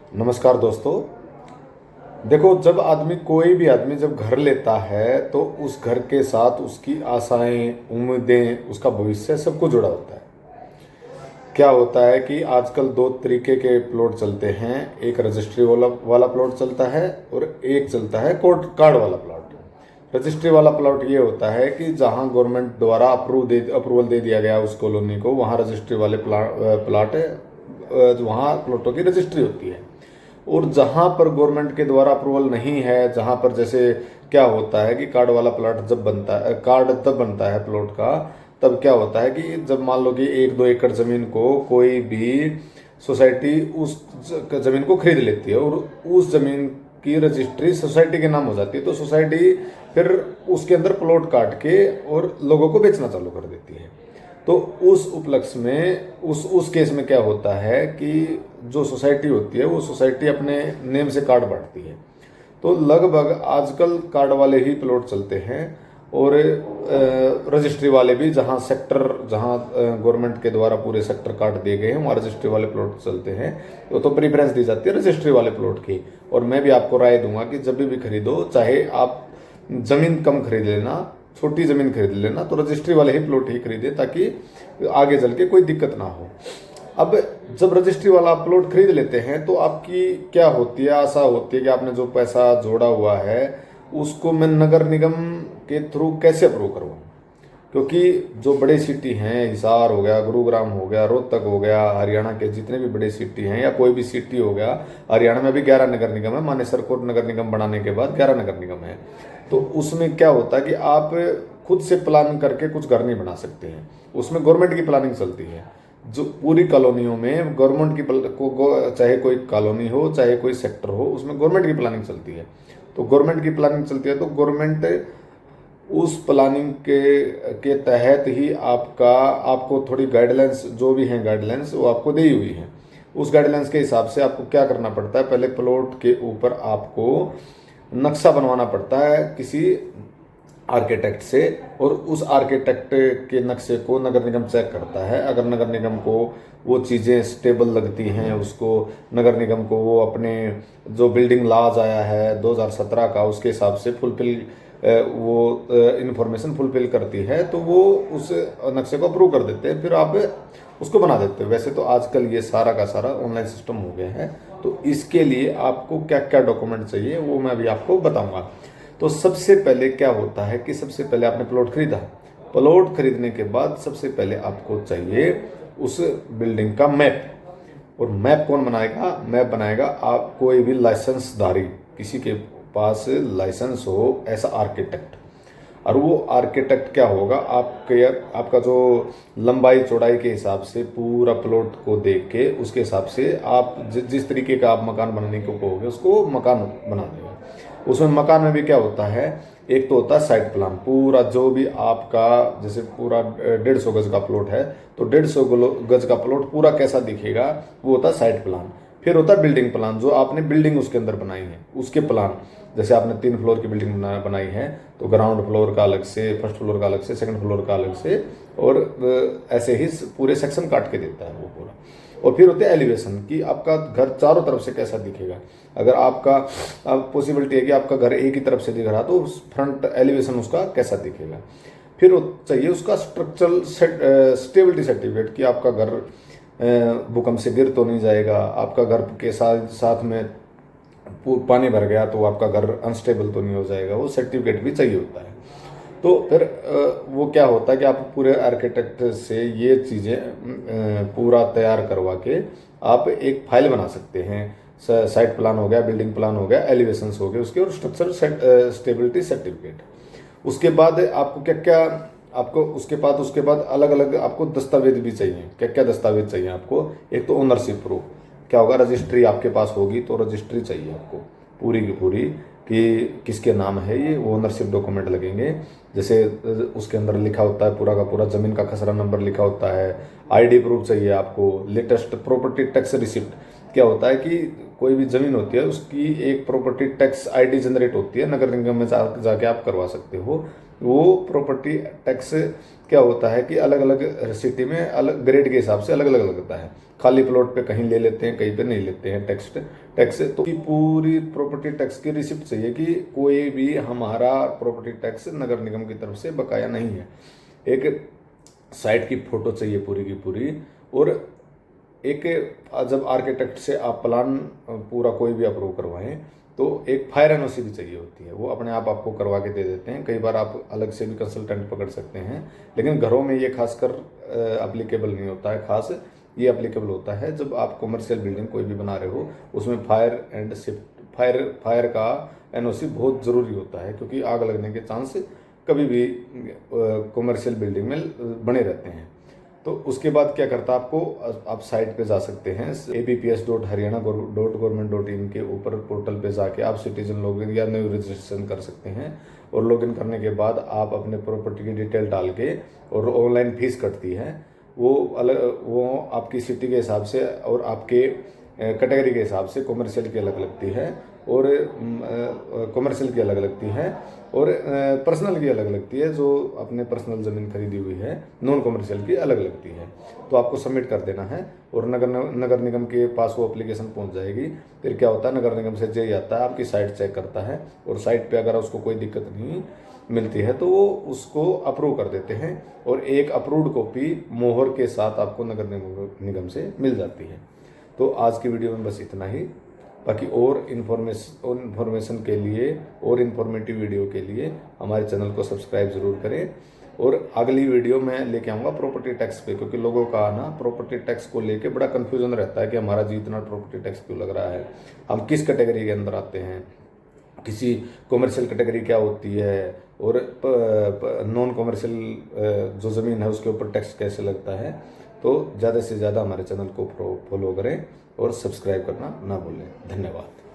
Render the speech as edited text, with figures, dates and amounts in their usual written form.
नमस्कार दोस्तों। देखो, जब आदमी कोई भी आदमी जब घर लेता है तो उस घर के साथ उसकी आशाएं, उम्मीदें, उसका भविष्य सब कुछ जुड़ा होता है। क्या होता है कि आजकल दो तरीके के प्लॉट चलते हैं। एक रजिस्ट्री वाला प्लॉट चलता है और एक चलता है कोर्ट कार्ड वाला प्लॉट। रजिस्ट्री वाला प्लॉट ये होता है कि जहां गवर्नमेंट द्वारा अप्रूवल दे दिया गया उस कॉलोनी को, वहां रजिस्ट्री वाले प्लाट वहां प्लॉटों की रजिस्ट्री होती है। और जहां पर गवर्नमेंट के द्वारा अप्रूवल नहीं है, जहां पर जैसे क्या होता है कि कार्ड वाला प्लॉट जब बनता है, कार्ड तब बनता है प्लॉट का, तब क्या होता है कि जब मान लो कि 1-2 एकड़ जमीन को कोई भी सोसाइटी उस जमीन को खरीद लेती है और उस जमीन की रजिस्ट्री सोसाइटी के नाम हो जाती है, तो सोसाइटी फिर उसके अंदर प्लॉट काट के और लोगों को बेचना चालू कर देती है। तो उस उपलक्ष्य में उस केस में क्या होता है कि जो सोसाइटी होती है वो सोसाइटी अपने नेम से कार्ड बांटती है। तो लगभग आजकल कार्ड वाले ही प्लॉट चलते हैं और रजिस्ट्री वाले भी, जहाँ गवर्नमेंट के द्वारा पूरे सेक्टर कार्ड दिए गए हैं वहाँ रजिस्ट्री वाले प्लॉट चलते हैं। तो प्रेफरेंस दी जाती है रजिस्ट्री वाले प्लॉट की। और मैं भी आपको राय दूंगा कि जब भी खरीदो, चाहे आप जमीन कम खरीद लेना, छोटी जमीन खरीद लेना, तो रजिस्ट्री वाले ही प्लॉट ही खरीदे ताकि आगे चल के कोई दिक्कत ना हो। अब जब रजिस्ट्री वाला आप प्लॉट खरीद लेते हैं तो आपकी क्या होती है, आशा होती है कि आपने जो पैसा जोड़ा हुआ है उसको मैं नगर निगम के थ्रू कैसे अप्रूव करूँ। क्योंकि जो बड़े सिटी हैं, हिसार हो गया, गुरुग्राम हो गया, रोहतक हो गया, हरियाणा के जितने भी बड़े सिटी हैं या कोई भी सिटी हो गया, हरियाणा में भी 11 नगर निगम है। मानेसर को नगर निगम बनाने के बाद 11 नगर निगम है। तो उसमें क्या होता है कि आप खुद से प्लान करके कुछ घर नहीं बना सकते हैं, उसमें गवर्नमेंट की प्लानिंग चलती है। जो पूरी कॉलोनियों में गवर्नमेंट की चाहे कोई कॉलोनी हो चाहे कोई सेक्टर हो, उसमें गवर्नमेंट की प्लानिंग चलती है। तो गवर्नमेंट की प्लानिंग चलती है तो गवर्नमेंट उस प्लानिंग के तहत ही आपको थोड़ी गाइडलाइंस, जो भी हैं गाइडलाइंस, वो आपको दी हुई हैं। उस गाइडलाइंस के हिसाब से आपको क्या करना पड़ता है, पहले प्लॉट के ऊपर आपको नक्शा बनवाना पड़ता है किसी आर्किटेक्ट से, और उस आर्किटेक्ट के नक्शे को नगर निगम चेक करता है। अगर नगर निगम को वो चीज़ें स्टेबल लगती हैं, उसको नगर निगम को वो अपने जो बिल्डिंग लॉज आया है 2017 का, उसके हिसाब से वो इंफॉर्मेशन फुलफिल करती है, तो वो उस नक्शे को अप्रूव कर देते हैं, फिर आप उसको बना देते हो। वैसे तो आजकल ये सारा का सारा ऑनलाइन सिस्टम हो गया है। तो इसके लिए आपको क्या क्या डॉक्यूमेंट चाहिए वो मैं अभी आपको बताऊंगा। तो सबसे पहले क्या होता है कि सबसे पहले आपने प्लॉट खरीदा। प्लॉट खरीदने के बाद सबसे पहले आपको चाहिए उस बिल्डिंग का मैप। और मैप कौन बनाएगा? मैप बनाएगा आप कोई भी लाइसेंसधारी, किसी के पास लाइसेंस हो ऐसा आर्किटेक्ट। और वो आर्किटेक्ट क्या होगा, आपका जो लंबाई चौड़ाई के हिसाब से पूरा प्लॉट को देख के उसके हिसाब से आप जिस तरीके का आप मकान बनाने को कहोगे उसको मकान बना देगा। उसमें मकान में भी क्या होता है, एक तो होता है साइट प्लान, पूरा जो भी आपका, जैसे पूरा 150 गज का प्लॉट है तो 150 गज का प्लॉट पूरा कैसा दिखेगा वो होता है साइट प्लान। फिर होता है बिल्डिंग प्लान, जो आपने बिल्डिंग उसके अंदर बनाई है उसके प्लान। जैसे आपने 3 फ्लोर की बिल्डिंग बनाई है तो ग्राउंड फ्लोर का अलग से, फर्स्ट फ्लोर का अलग से, सेकंड फ्लोर का अलग से, और ऐसे ही पूरे सेक्शन काट के देता है वो पूरा। और फिर होते हैं एलिवेशन, कि आपका घर चारों तरफ से कैसा दिखेगा। अगर आपका पॉसिबिलिटी है कि आपका घर एक ही तरफ से दिख रहा तो फ्रंट एलिवेशन उसका कैसा दिखेगा। फिर चाहिए उसका स्ट्रक्चरल स्टेबिलिटी सर्टिफिकेट, कि आपका घर भूकंप से गिर तो नहीं जाएगा, आपका घर के साथ में पानी भर गया तो आपका घर अनस्टेबल तो नहीं हो जाएगा, वो सर्टिफिकेट भी चाहिए होता है। तो फिर वो क्या होता है कि आप पूरे आर्किटेक्ट से ये चीज़ें पूरा तैयार करवा के आप एक फाइल बना सकते हैं। साइट प्लान हो गया, बिल्डिंग प्लान हो गया, एलिवेशंस हो गए उसके, और स्ट्रक्चर स्टेबिलिटी सर्टिफिकेट। उसके बाद आपको क्या क्या, आपको उसके बाद अलग अलग आपको दस्तावेज भी चाहिए। क्या क्या दस्तावेज चाहिए आपको? एक तो ओनरशिप प्रूफ, क्या होगा, रजिस्ट्री आपके पास होगी तो रजिस्ट्री चाहिए आपको पूरी की पूरी, कि किसके नाम है ये, वो ओनरशिप डॉक्यूमेंट लगेंगे। जैसे उसके अंदर लिखा होता है पूरा का पूरा जमीन का खसरा नंबर लिखा होता है। आईडी प्रूफ चाहिए आपको, लेटेस्ट प्रॉपर्टी टैक्स रिसिप्ट। क्या होता है कि कोई भी जमीन होती है उसकी एक प्रॉपर्टी टैक्स आईडी जनरेट होती है, नगर निगम में जाके आप करवा सकते हो। वो प्रॉपर्टी टैक्स क्या होता है कि अलग अलग सिटी में अलग ग्रेड के हिसाब से अलग अलग लगता है। खाली प्लॉट पे कहीं ले लेते हैं, कहीं पे नहीं लेते हैं टैक्स। तो पूरी प्रॉपर्टी टैक्स की रिसिप्ट चाहिए कि कोई भी हमारा प्रॉपर्टी टैक्स नगर निगम की तरफ से बकाया नहीं है। एक साइट की फोटो चाहिए पूरी की पूरी, और एक जब आर्किटेक्ट से आप प्लान पूरा कोई भी अप्रूव करवाएं तो एक फायर एनओसी भी चाहिए होती है, वो अपने आप आपको करवा के दे देते हैं। कई बार आप अलग से भी कंसल्टेंट पकड़ सकते हैं, लेकिन घरों में ये खासकर अप्लीकेबल नहीं होता है। खास ये अप्लीकेबल होता है जब आप कमर्शियल बिल्डिंग कोई भी बना रहे हो, उसमें फायर का एनओसी बहुत ज़रूरी होता है, क्योंकि आग लगने के चांस कभी भी कमर्शियल बिल्डिंग में बने रहते हैं। तो उसके बाद क्या करता है, आपको आप साइट पे जा सकते हैं apps.haryana.gov.in के ऊपर पोर्टल पे जाके आप सिटीजन लॉगिन या न्यू रजिस्ट्रेशन कर सकते हैं। और लॉगिन करने के बाद आप अपने प्रॉपर्टी की डिटेल डाल के, और ऑनलाइन फीस कटती है, वो आपकी सिटी के हिसाब से और आपके कैटेगरी के हिसाब से कमर्शियल की अलग लगती है, और कमर्शियल की अलग लगती है, और पर्सनल की अलग लगती है। जो अपने पर्सनल ज़मीन खरीदी हुई है, नॉन कमर्शियल की अलग लगती है। तो आपको सबमिट कर देना है, और नगर निगम के पास वो एप्लीकेशन पहुंच जाएगी। फिर क्या होता है, नगर निगम से जे आता है, आपकी साइट चेक करता है, और साइट पे अगर उसको कोई दिक्कत नहीं मिलती है तो वो उसको अप्रूव कर देते हैं, और एक अप्रूव्ड कॉपी मोहर के साथ आपको नगर निगम से मिल जाती है। तो आज की वीडियो में बस इतना ही। बाकी और इन्फॉर्मेशन के लिए और इन्फॉर्मेटिव वीडियो के लिए हमारे चैनल को सब्सक्राइब ज़रूर करें। और अगली वीडियो में लेके आऊँगा प्रॉपर्टी टैक्स पे, क्योंकि लोगों का ना प्रॉपर्टी टैक्स को लेके बड़ा कन्फ्यूजन रहता है कि हमारा जी इतना प्रॉपर्टी टैक्स क्यों लग रहा है, हम किस कैटेगरी के अंदर आते हैं, किसी कमर्शियल कैटेगरी क्या होती है, और नॉन कमर्शियल जो ज़मीन है उसके ऊपर टैक्स कैसे लगता है। तो ज़्यादा से ज़्यादा हमारे चैनल को फॉलो करें और सब्सक्राइब करना ना भूलें। धन्यवाद।